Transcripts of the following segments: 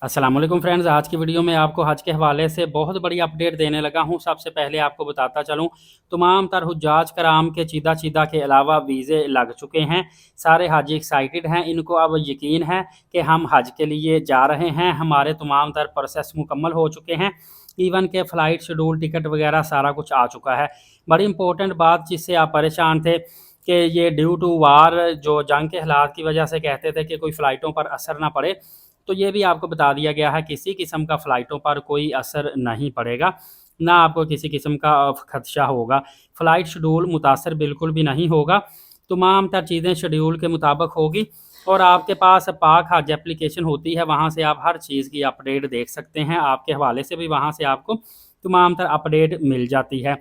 अस्सलाम वालेकुम फ्रेंड्स, आज की वीडियो में आपको हज के हवाले से बहुत बड़ी अपडेट देने लगा हूं। सबसे पहले आपको बताता चलूं, तमाम तर हुज्जाज कराम के चीदा चीदा के अलावा वीज़े लग चुके हैं। सारे हाजी एक्साइटेड हैं, इनको अब यकीन है कि हम हज के लिए जा रहे हैं। हमारे तमाम तर प्रोसेस मुकम्मल हो चुके हैं, इवन के फ़्लाइट शेड्यूल टिकट वगैरह सारा कुछ आ चुका है। बड़ी इंपॉर्टेंट बात जिससे आप परेशान थे कि ये ड्यू टू वार, जो जंग के हालात की वजह से कहते थे कि कोई फ़्लाइटों पर असर ना पड़े, तो ये भी आपको बता दिया गया है किसी किस्म का फ़्लाइटों पर कोई असर नहीं पड़ेगा, ना आपको किसी किस्म का खदशा होगा। फ़्लाइट शेड्यूल मुतासर बिल्कुल भी नहीं होगा, तमाम तर चीज़ें शेड्यूल के मुताबिक होगी। और आपके पास पाक हज एप्लीकेशन होती है, वहाँ से आप हर चीज़ की अपडेट देख सकते हैं। आपके हवाले से भी वहाँ से आपको तमाम तर अपडेट मिल जाती है।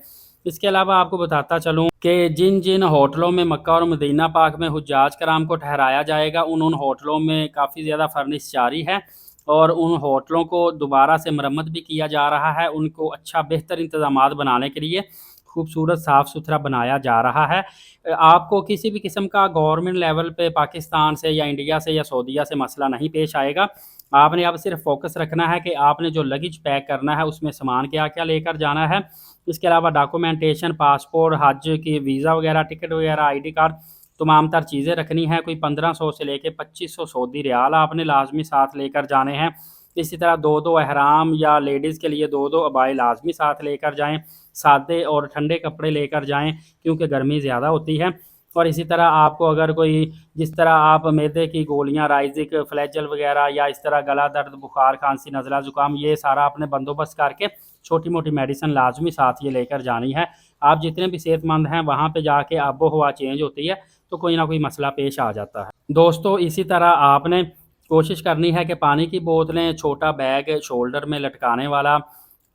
इसके अलावा आपको बताता चलूँ कि जिन जिन होटलों में मक्का और मदीना पाक में हुज्जाज कराम को ठहराया जाएगा, उन होटलों में काफ़ी ज़्यादा फर्निश जारी है और उन होटलों को दोबारा से मरम्मत भी किया जा रहा है। उनको अच्छा बेहतर इंतज़ामात बनाने के लिए खूबसूरत साफ़ सुथरा बनाया जा रहा है। आपको किसी भी किस्म का गवर्नमेंट लेवल पे पाकिस्तान से या इंडिया से या सऊदीया से मसला नहीं पेश आएगा। आपने अब सिर्फ फोकस रखना है कि आपने जो लगेज पैक करना है उसमें सामान क्या क्या लेकर जाना है। इसके अलावा डॉक्यूमेंटेशन, पासपोर्ट, हज की वीज़ा वगैरह, टिकट वगैरह, आईडी कार्ड, तमाम तर चीज़ें रखनी है। कोई 1500 से लेके 2500 सऊदी रियाल आपने लाजमी साथ लेकर जाने हैं। इसी तरह दो दो अहराम या लेडीज़ के लिए दो दो अबाए लाजमी साथ लेकर जाएँ। सादे और ठंडे कपड़े लेकर जाएँ क्योंकि गर्मी ज़्यादा होती है। और इसी तरह आपको अगर कोई, जिस तरह आप मैदे की गोलियाँ, राइजिक, फ्लैजल वगैरह, या इस तरह गला दर्द, बुखार, खांसी, नज़ला, ज़ुकाम, ये सारा आपने बंदोबस्त करके छोटी मोटी मेडिसिन लाजमी साथ ये लेकर जानी है। आप जितने भी सेहतमंद हैं, वहाँ पे जाके आबो हवा चेंज होती है तो कोई ना कोई मसला पेश आ जाता है। दोस्तों, इसी तरह आपने कोशिश करनी है कि पानी की बोतलें, छोटा बैग शोल्डर में लटकाने वाला,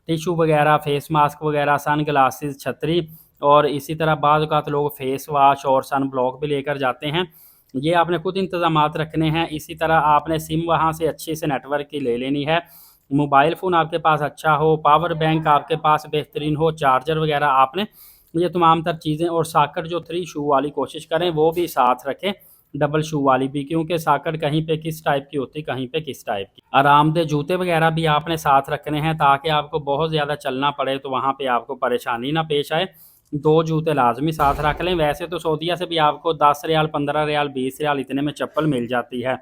टिशू वगैरह, फेस मास्क वगैरह, सन ग्लासेस, छतरी, और इसी तरह बाद औक़ात लोग फेस वाश और सन ब्लॉक भी लेकर जाते हैं। ये आपने खुद इंतज़ामात रखने हैं। इसी तरह आपने सिम वहाँ से अच्छे से नेटवर्क की ले लेनी है। मोबाइल फ़ोन आपके पास अच्छा हो, पावर बैंक आपके पास बेहतरीन हो, चार्जर वगैरह आपने ये तमाम तर चीज़ें, और साकट जो 3 शू वाली कोशिश करें वो भी साथ रखें, डबल शू वाली भी, क्योंकि साकट कहीं पे किस टाइप की होती, कहीं पे किस टाइप की। आरामदेह जूते वगैरह भी आपने साथ रखने हैं ताकि आपको बहुत ज़्यादा चलना पड़े तो वहाँ पे आपको परेशानी ना पेश आए। 2 जूते लाज़मी साथ रख लें। वैसे तो सऊदीया से भी आपको 10 रियाल, 15 रियाल, 20 रियाल इतने में चप्पल मिल जाती है।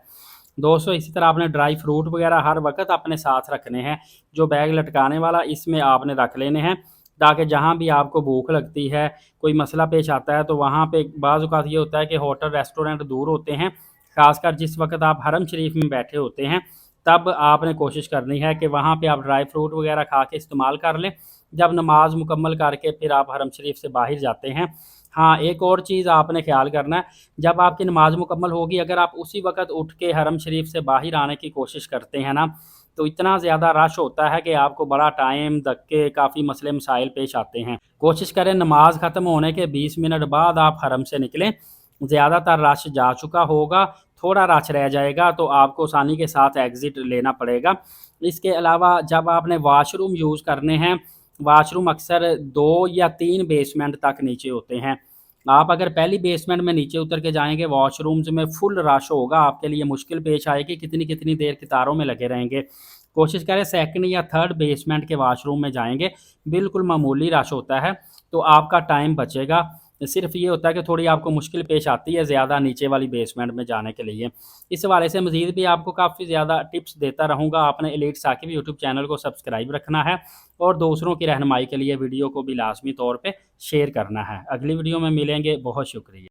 दोस्तों, इसी तरह आपने ड्राई फ्रूट वगैरह हर वक्त अपने साथ रखने हैं। जो बैग लटकाने वाला, इसमें आपने रख लेने हैं ताकि जहाँ भी आपको भूख लगती है, कोई मसला पेश आता है, तो वहाँ पे बाज़ औक़ात ये होता है कि होटल रेस्टोरेंट दूर होते हैं, ख़ासकर जिस वक्त आप हरम शरीफ में बैठे होते हैं, तब आपने कोशिश करनी है कि वहाँ पे आप ड्राई फ्रूट वगैरह खा के इस्तेमाल कर लें। जब नमाज मुकम्मल करके फिर आप हरम शरीफ से बाहर जाते हैं। हाँ, एक और चीज़ आपने ख़्याल करना है, जब आपकी नमाज मुकम्मल होगी, अगर आप उसी वक़्त उठ के हरम शरीफ से बाहर आने की कोशिश करते हैं ना, तो इतना ज़्यादा रश होता है कि आपको बड़ा टाइम, धक्के, काफ़ी मसले मसाइल पेश आते हैं। कोशिश करें नमाज ख़त्म होने के 20 मिनट बाद आप हरम से निकलें। ज़्यादातर रश जा चुका होगा, थोड़ा रश रह जाएगा तो आपको आसानी के साथ एग्ज़िट लेना पड़ेगा। इसके अलावा जब आपने वॉशरूम यूज़ करने हैं, वॉशरूम अक्सर 2 या 3 बेसमेंट तक नीचे होते हैं। आप अगर पहली बेसमेंट में नीचे उतर के जाएँगे, वॉशरूम्स में फुल रश होगा, आपके लिए मुश्किल पेश आएगी, कितनी-कितनी देर कतारों में लगे रहेंगे। कोशिश करें सेकंड या थर्ड बेसमेंट के वॉशरूम में जाएँगे, बिल्कुल मामूली रश होता है, तो आपका टाइम बचेगा। सिर्फ़ ये होता है कि थोड़ी आपको मुश्किल पेश आती है ज़्यादा नीचे वाली बेसमेंट में जाने के लिए। इस हवाले से मज़ीद भी आपको काफ़ी ज़्यादा टिप्स देता रहूँगा। आपने एलीट साकिब यूट्यूब चैनल को सब्सक्राइब रखना है और दूसरों की रहनुमाई के लिए वीडियो को भी लाज़मी तौर पे शेयर करना है। अगली वीडियो में मिलेंगे। बहुत शुक्रिया।